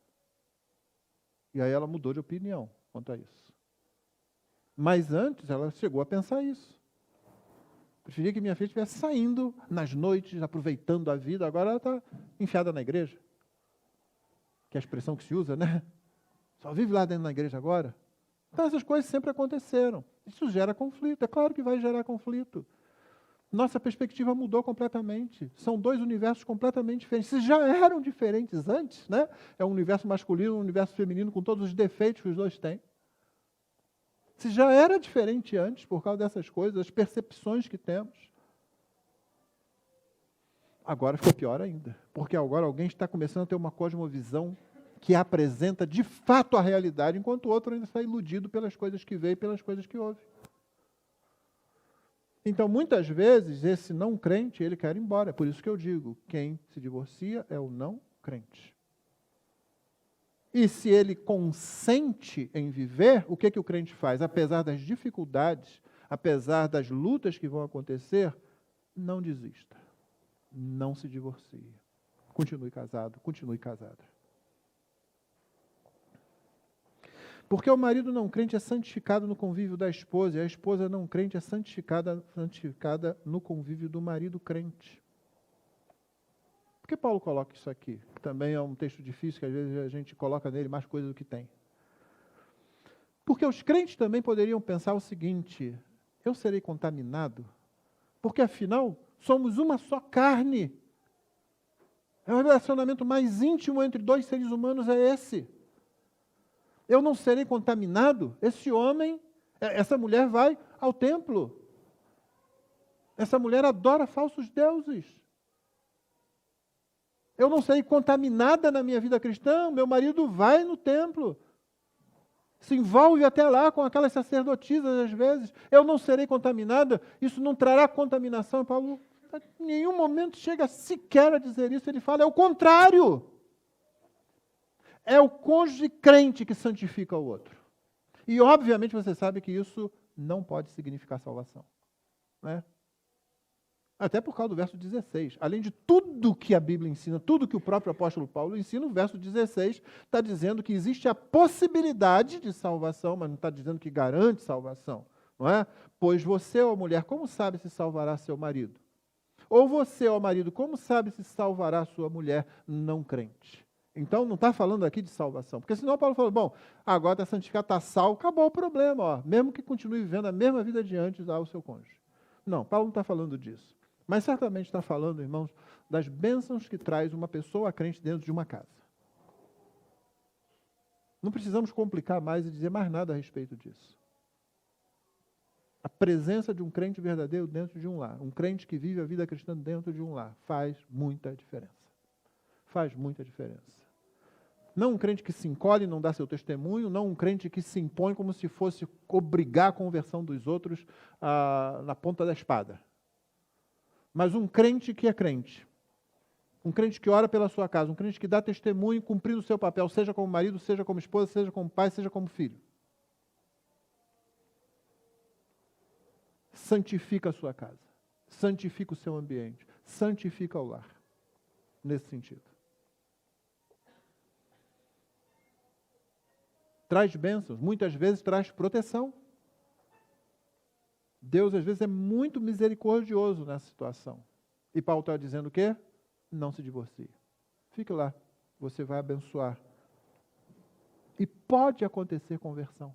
E aí ela mudou de opinião quanto a isso. Mas antes, ela chegou a pensar isso. Preferia que minha filha estivesse saindo nas noites, aproveitando a vida, agora ela está enfiada na igreja. Que é a expressão que se usa, né? Só vive lá dentro da igreja agora. Então essas coisas sempre aconteceram. Isso gera conflito, é claro que vai gerar conflito. Nossa perspectiva mudou completamente. São dois universos completamente diferentes. Se já eram diferentes antes, né? É um universo masculino, um universo feminino, com todos os defeitos que os dois têm. Se já era diferente antes, por causa dessas coisas, as percepções que temos, agora ficou pior ainda, porque agora alguém está começando a ter uma cosmovisão que apresenta de fato a realidade, enquanto o outro ainda está iludido pelas coisas que vê e pelas coisas que ouve. Então, muitas vezes, esse não crente, ele quer ir embora. É por isso que eu digo, quem se divorcia é o não crente. E se ele consente em viver, o que o crente faz? Apesar das dificuldades, apesar das lutas que vão acontecer, não desista. Não se divorcie. Continue casado, continue casada. Porque o marido não crente é santificado no convívio da esposa, e a esposa não crente é santificada no convívio do marido crente. Por que Paulo coloca isso aqui? Também é um texto difícil, que às vezes a gente coloca nele mais coisa do que tem. Porque os crentes também poderiam pensar o seguinte, eu serei contaminado? Porque afinal, somos uma só carne. É o relacionamento mais íntimo entre dois seres humanos é esse. Eu não serei contaminado? Esse homem, essa mulher vai ao templo. Essa mulher adora falsos deuses. Eu não serei contaminada na minha vida cristã? Meu marido vai no templo. Se envolve até lá com aquelas sacerdotisas às vezes. Eu não serei contaminada? Isso não trará contaminação? Paulo, em nenhum momento chega sequer a dizer isso. Ele fala, é o contrário. É o cônjuge crente que santifica o outro. E, obviamente, você sabe que isso não pode significar salvação. Né? Até por causa do verso 16. Além de tudo que a Bíblia ensina, tudo que o próprio apóstolo Paulo ensina, o verso 16 está dizendo que existe a possibilidade de salvação, mas não está dizendo que garante salvação. Não é? Pois você, ó mulher, como sabe se salvará seu marido? Ou você, ó marido, como sabe se salvará sua mulher não crente? Então, não está falando aqui de salvação. Porque senão Paulo falou, bom, agora está santificado, está salvo, acabou o problema. Ó, mesmo que continue vivendo a mesma vida de antes, dá o seu cônjuge. Não, Paulo não está falando disso. Mas certamente está falando, irmãos, das bênçãos que traz uma pessoa crente dentro de uma casa. Não precisamos complicar mais e dizer mais nada a respeito disso. A presença de um crente verdadeiro dentro de um lar, um crente que vive a vida cristã dentro de um lar, faz muita diferença. Faz muita diferença. Não um crente que se encolhe, não dá seu testemunho, não um crente que se impõe como se fosse obrigar a conversão dos outros na ponta da espada. Mas um crente que é crente. Um crente que ora pela sua casa, um crente que dá testemunho cumprindo o seu papel, seja como marido, seja como esposa, seja como pai, seja como filho. Santifica a sua casa, santifica o seu ambiente, santifica o lar. Nesse sentido. Traz bênçãos, muitas vezes traz proteção. Deus, às vezes, é muito misericordioso nessa situação. E Paulo está dizendo o quê? Não se divorcie. Fique lá, você vai abençoar. E pode acontecer conversão.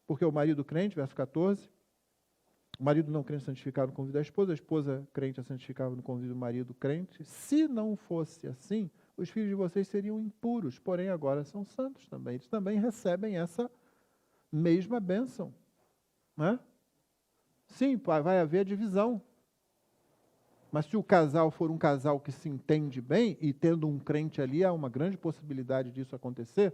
Porque o marido crente, verso 14, o marido não crente santificado no convívio da esposa, a esposa crente é santificada no convívio do marido crente. Se não fosse assim, os filhos de vocês seriam impuros, porém agora são santos também. Eles também recebem essa mesma bênção. Né? Sim, vai haver divisão. Mas se o casal for um casal que se entende bem, e tendo um crente ali, há uma grande possibilidade disso acontecer.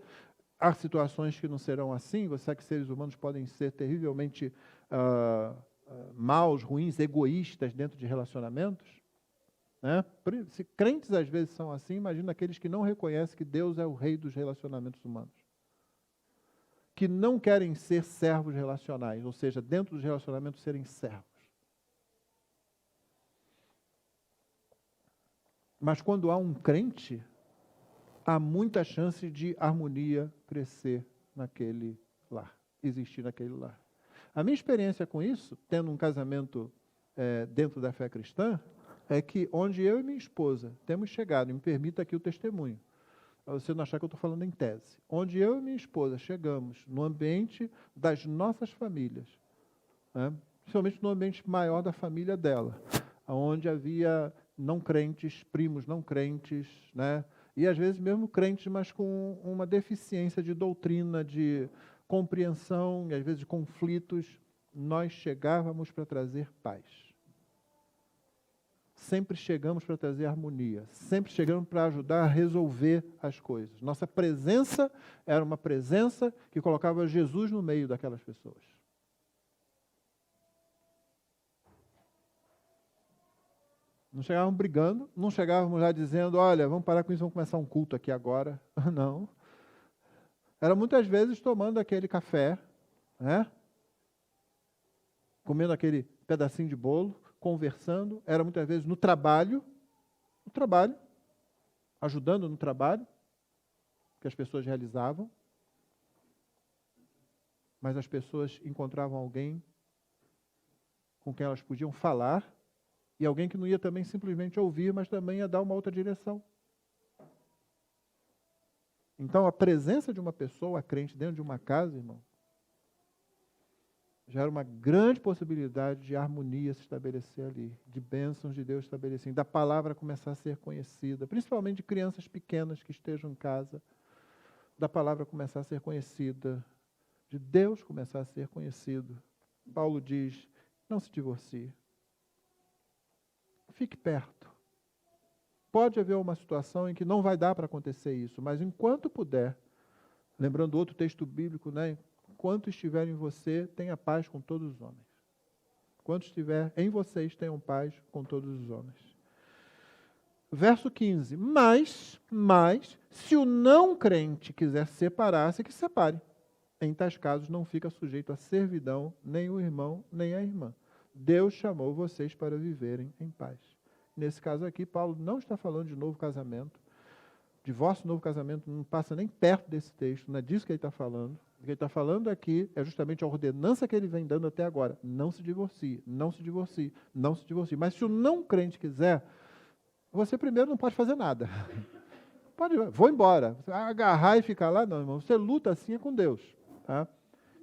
Há situações que não serão assim, você sabe que seres humanos podem ser terrivelmente maus, ruins, egoístas dentro de relacionamentos. Né? Se crentes às vezes são assim, imagina aqueles que não reconhecem que Deus é o rei dos relacionamentos humanos. Que não querem ser servos relacionais, ou seja, dentro dos relacionamentos serem servos. Mas quando há um crente, há muita chance de harmonia crescer naquele lar, existir naquele lar. A minha experiência com isso, tendo um casamento dentro da fé cristã, é que onde eu e minha esposa temos chegado, e me permita aqui o testemunho, para você não achar que eu estou falando em tese, onde eu e minha esposa chegamos no ambiente das nossas famílias, né, principalmente no ambiente maior da família dela, onde havia não crentes, primos não crentes, né, e às vezes mesmo crentes, mas com uma deficiência de doutrina, de compreensão, e às vezes de conflitos, nós chegávamos para trazer paz. Sempre chegamos para trazer harmonia, sempre chegamos para ajudar a resolver as coisas. Nossa presença era uma presença que colocava Jesus no meio daquelas pessoas. Não chegávamos brigando, não chegávamos lá dizendo, olha, vamos parar com isso, vamos começar um culto aqui agora. Não. Era muitas vezes tomando aquele café, né? Comendo aquele pedacinho de bolo, conversando, era muitas vezes no trabalho, ajudando no trabalho que as pessoas realizavam, mas as pessoas encontravam alguém com quem elas podiam falar, e alguém que não ia também simplesmente ouvir, mas também ia dar uma outra direção. Então, a presença de uma pessoa crente dentro de uma casa, irmão, já era uma grande possibilidade de harmonia se estabelecer ali, de bênçãos de Deus estabelecer, da palavra começar a ser conhecida, principalmente de crianças pequenas que estejam em casa, da palavra começar a ser conhecida, de Deus começar a ser conhecido. Paulo diz, não se divorcie. Fique perto. Pode haver uma situação em que não vai dar para acontecer isso, mas enquanto puder, lembrando outro texto bíblico, né? Enquanto estiver em você, tenha paz com todos os homens. Enquanto estiver em vocês, tenham paz com todos os homens. Verso 15. Mas, se o não crente quiser separar-se, que se separe. Em tais casos, não fica sujeito à servidão, nem o irmão, nem a irmã. Deus chamou vocês para viverem em paz. Nesse caso aqui, Paulo não está falando de novo casamento. Divórcio e novo casamento não passa nem perto desse texto, não é disso que ele está falando. O que ele está falando aqui é justamente a ordenança que ele vem dando até agora. Não se divorcie, não se divorcie, não se divorcie. Mas se o não crente quiser, você primeiro não pode fazer nada. Vou embora. Agarrar e ficar lá, não, irmão. Você luta assim é com Deus. Tá?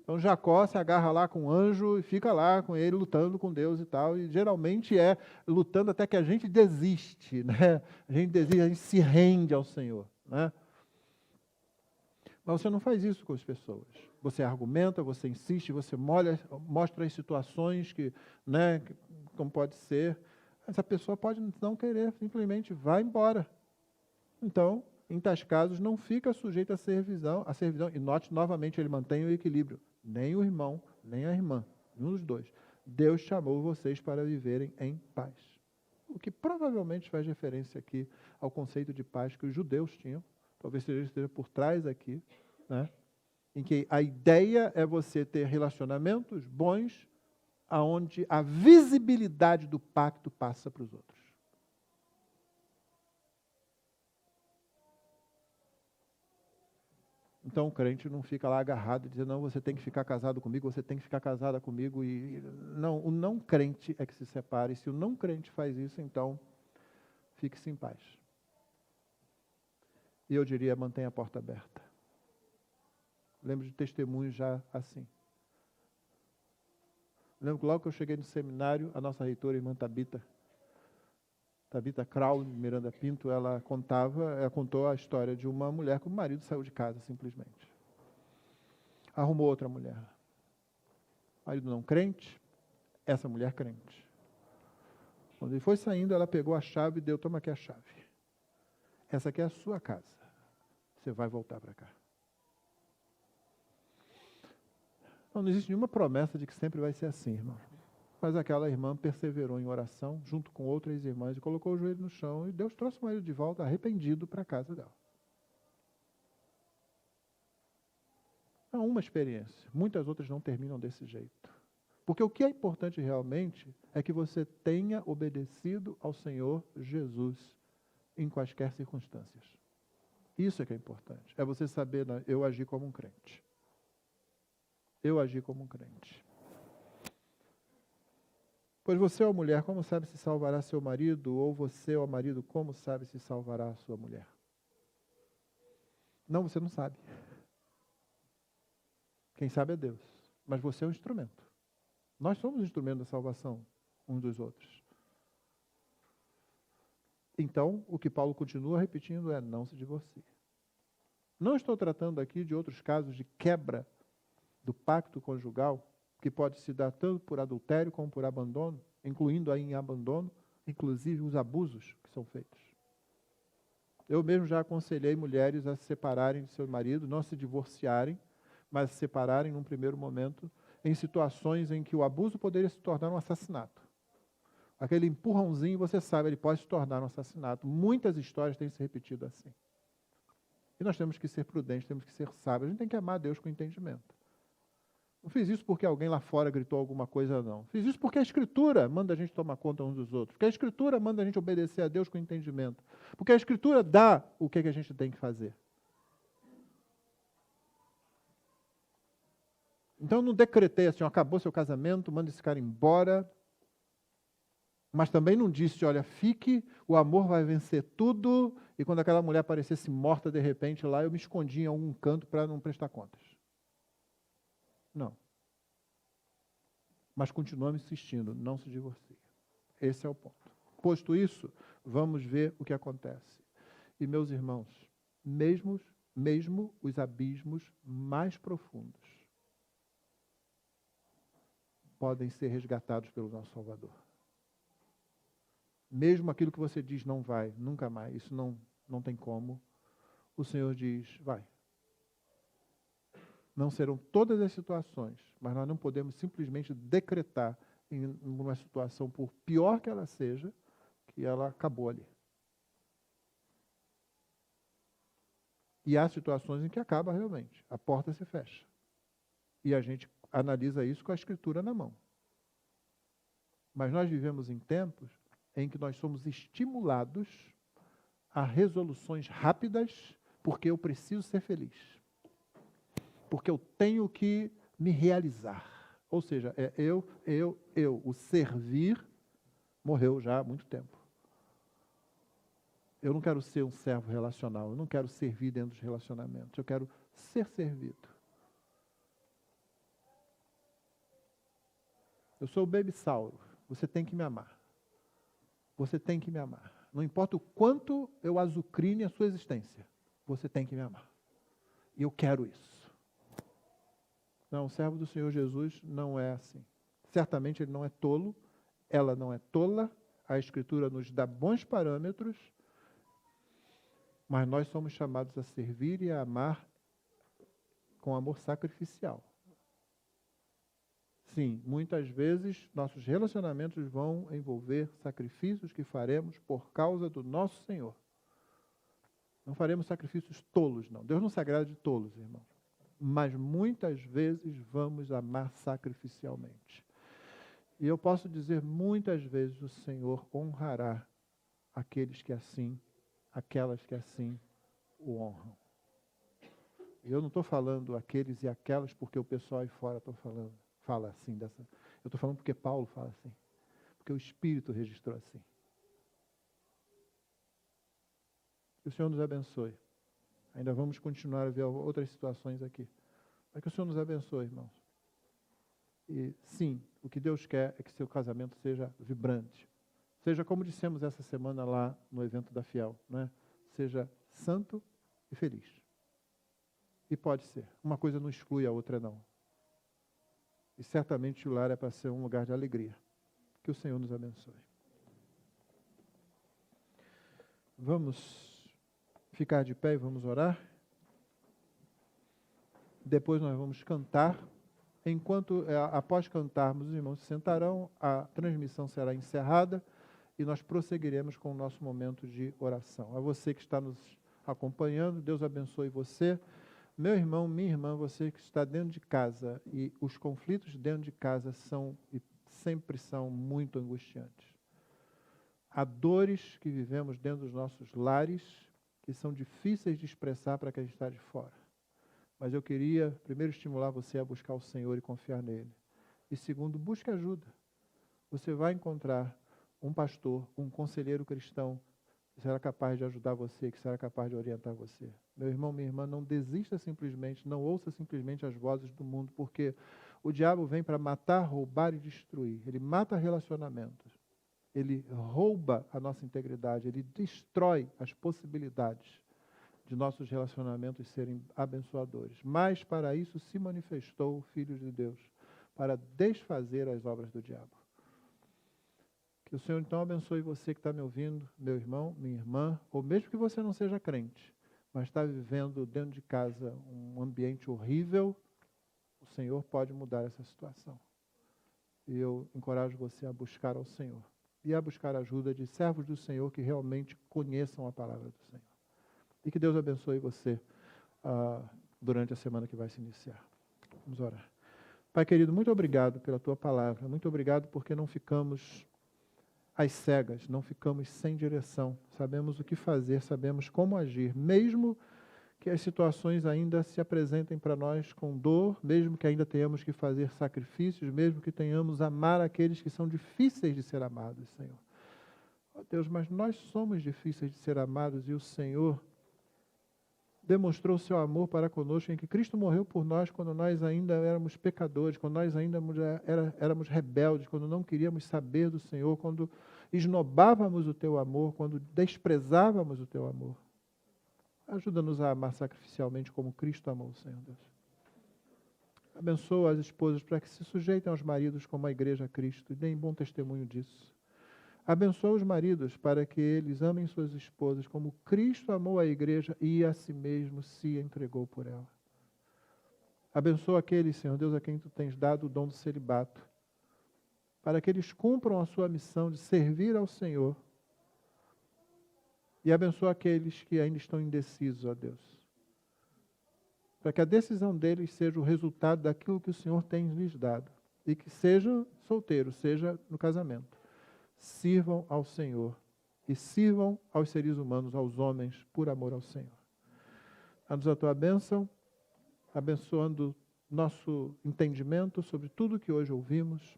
Então Jacó se agarra lá com o anjo e fica lá com ele lutando com Deus e tal. E geralmente é lutando até que a gente desiste, né? A gente desiste, a gente se rende ao Senhor, né? Mas você não faz isso com as pessoas. Você argumenta, você insiste, você mostra as situações que, né, como pode ser. Essa pessoa pode não querer, simplesmente vai embora. Então, em tais casos, não fica sujeito à servidão, e note novamente, ele mantém o equilíbrio. Nem o irmão, nem a irmã, nenhum dos dois. Deus chamou vocês para viverem em paz. O que provavelmente faz referência aqui ao conceito de paz que os judeus tinham, talvez esteja por trás aqui, né? Em que a ideia é você ter relacionamentos bons, aonde a visibilidade do pacto passa para os outros. Então o crente não fica lá agarrado dizendo, não, você tem que ficar casado comigo, você tem que ficar casada comigo. Não, o não crente é que se separa. E se o não crente faz isso, então fique-se em paz. E eu diria, mantenha a porta aberta. Lembro de testemunhos já assim. Lembro que logo que eu cheguei no seminário, a nossa reitora, a irmã Tabita Kraul, Miranda Pinto, ela contou a história de uma mulher que o marido saiu de casa, simplesmente. Arrumou outra mulher. Marido não crente, essa mulher crente. Quando ele foi saindo, ela pegou a chave e deu, toma aqui a chave. Essa aqui é a sua casa. Você vai voltar para cá. Não existe nenhuma promessa de que sempre vai ser assim, irmão. Mas aquela irmã perseverou em oração, junto com outras irmãs, e colocou o joelho no chão, e Deus trouxe o marido de volta, arrependido, para a casa dela. É uma experiência. Muitas outras não terminam desse jeito. Porque o que é importante realmente é que você tenha obedecido ao Senhor Jesus em quaisquer circunstâncias. Isso é que é importante. É você saber, eu agi como um crente. Eu agi como um crente. Pois você, ó mulher, como sabe se salvará seu marido? Ou você, ó marido, como sabe se salvará a sua mulher? Não, você não sabe. Quem sabe é Deus. Mas você é um instrumento. Nós somos instrumento da salvação uns dos outros. Então, o que Paulo continua repetindo é, não se divorcie. Não estou tratando aqui de outros casos de quebra do pacto conjugal, que pode se dar tanto por adultério como por abandono, incluindo aí em abandono, inclusive os abusos que são feitos. Eu mesmo já aconselhei mulheres a se separarem de seu marido, não se divorciarem, mas se separarem num primeiro momento, em situações em que o abuso poderia se tornar um assassinato. Aquele empurrãozinho, você sabe, ele pode se tornar um assassinato. Muitas histórias têm se repetido assim. E nós temos que ser prudentes, temos que ser sábios, a gente tem que amar Deus com entendimento. Não fiz isso porque alguém lá fora gritou alguma coisa, não. Fiz isso porque a Escritura manda a gente tomar conta uns dos outros. Porque a Escritura manda a gente obedecer a Deus com entendimento. Porque a Escritura dá o que a gente tem que fazer. Então eu não decretei assim, acabou seu casamento, manda esse cara embora. Mas também não disse, olha, fique, o amor vai vencer tudo. E quando aquela mulher aparecesse morta de repente lá, eu me escondi em algum canto para não prestar contas. Não. Mas continuamos insistindo, não se divorcie. Esse é o ponto. Posto isso, vamos ver o que acontece. E meus irmãos, mesmo os abismos mais profundos podem ser resgatados pelo nosso Salvador. Mesmo aquilo que você diz não vai, nunca mais, isso não tem como, o Senhor diz, vai. Não serão todas as situações, mas nós não podemos simplesmente decretar em uma situação, por pior que ela seja, que ela acabou ali. E há situações em que acaba realmente, a porta se fecha. E a gente analisa isso com a Escritura na mão. Mas nós vivemos em tempos em que nós somos estimulados a resoluções rápidas, porque eu preciso ser feliz. Porque eu tenho que me realizar. Ou seja, é eu. O servir morreu já há muito tempo. Eu não quero ser um servo relacional, eu não quero servir dentro dos relacionamentos, eu quero ser servido. Eu sou o Babysauro, você tem que me amar. Você tem que me amar. Não importa o quanto eu azucrine a sua existência, você tem que me amar. E eu quero isso. Não, o servo do Senhor Jesus não é assim. Certamente ele não é tolo, ela não é tola, A Escritura nos dá bons parâmetros, mas nós somos chamados a servir e a amar com amor sacrificial. Sim, muitas vezes nossos relacionamentos vão envolver sacrifícios que faremos por causa do nosso Senhor. Não faremos sacrifícios tolos, não. Deus não se agrada de tolos, irmãos. Mas muitas vezes vamos amar sacrificialmente. E eu posso dizer, muitas vezes o Senhor honrará aqueles que assim, aquelas que assim o honram. Eu não estou falando aqueles e aquelas porque o pessoal aí fora fala assim. Eu estou falando porque Paulo fala assim. Porque o Espírito registrou assim. Que o Senhor nos abençoe. Ainda vamos continuar a ver outras situações aqui. Mas que o Senhor nos abençoe, irmãos. E sim, o que Deus quer é que seu casamento seja vibrante. Seja como dissemos essa semana lá no evento da Fiel, né? Seja santo e feliz. E pode ser. Uma coisa não exclui a outra, não. E certamente o lar é para ser um lugar de alegria. Que o Senhor nos abençoe. Vamos ficar de pé e vamos orar. Depois nós vamos cantar. Após cantarmos, os irmãos se sentarão, a transmissão será encerrada e nós prosseguiremos com o nosso momento de oração. A você que está nos acompanhando, Deus abençoe você. Meu irmão, minha irmã, você que está dentro de casa, e os conflitos dentro de casa são e sempre são muito angustiantes. Há dores que vivemos dentro dos nossos lares que são difíceis de expressar para quem está de fora. Mas eu queria, primeiro, estimular você a buscar o Senhor e confiar nele. E segundo, busque ajuda. Você vai encontrar um pastor, um conselheiro cristão, que será capaz de ajudar você, que será capaz de orientar você. Meu irmão, minha irmã, não desista simplesmente, não ouça simplesmente as vozes do mundo, porque o diabo vem para matar, roubar e destruir. Ele mata relacionamentos. Ele rouba a nossa integridade, ele destrói as possibilidades de nossos relacionamentos serem abençoadores. Mas para isso se manifestou o Filho de Deus, para desfazer as obras do diabo. Que o Senhor então abençoe você que está me ouvindo, meu irmão, minha irmã, ou mesmo que você não seja crente, mas está vivendo dentro de casa um ambiente horrível, o Senhor pode mudar essa situação. E eu encorajo você a buscar ao Senhor e a buscar a ajuda de servos do Senhor que realmente conheçam a palavra do Senhor. E que Deus abençoe você durante a semana que vai se iniciar. Vamos orar. Pai querido, muito obrigado pela tua palavra. Muito obrigado porque não ficamos às cegas, não ficamos sem direção. Sabemos o que fazer, sabemos como agir, mesmo que as situações ainda se apresentem para nós com dor, mesmo que ainda tenhamos que fazer sacrifícios, mesmo que tenhamos amar aqueles que são difíceis de ser amados, Senhor. Ó Deus, mas nós somos difíceis de ser amados e o Senhor demonstrou o seu amor para conosco em que Cristo morreu por nós quando nós ainda éramos pecadores, quando nós ainda éramos rebeldes, quando não queríamos saber do Senhor, quando esnobávamos o teu amor, quando desprezávamos o teu amor. Ajuda-nos a amar sacrificialmente como Cristo amou, Senhor Deus. Abençoa as esposas para que se sujeitem aos maridos como a igreja a Cristo e deem bom testemunho disso. Abençoa os maridos para que eles amem suas esposas como Cristo amou a igreja e a si mesmo se entregou por ela. Abençoa aqueles, Senhor Deus, a quem Tu tens dado o dom do celibato, para que eles cumpram a sua missão de servir ao Senhor. E abençoa aqueles que ainda estão indecisos, ó Deus, para que a decisão deles seja o resultado daquilo que o Senhor tem lhes dado. E que seja solteiro, seja no casamento. Sirvam ao Senhor e sirvam aos seres humanos, aos homens, por amor ao Senhor. Dá-nos a Tua bênção, abençoando nosso entendimento sobre tudo que hoje ouvimos,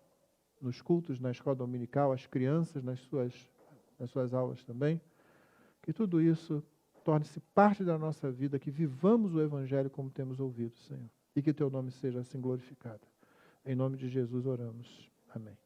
nos cultos, na escola dominical, as crianças nas suas aulas também. Que tudo isso torne-se parte da nossa vida, que vivamos o Evangelho como temos ouvido, Senhor. E que Teu nome seja assim glorificado. Em nome de Jesus oramos. Amém.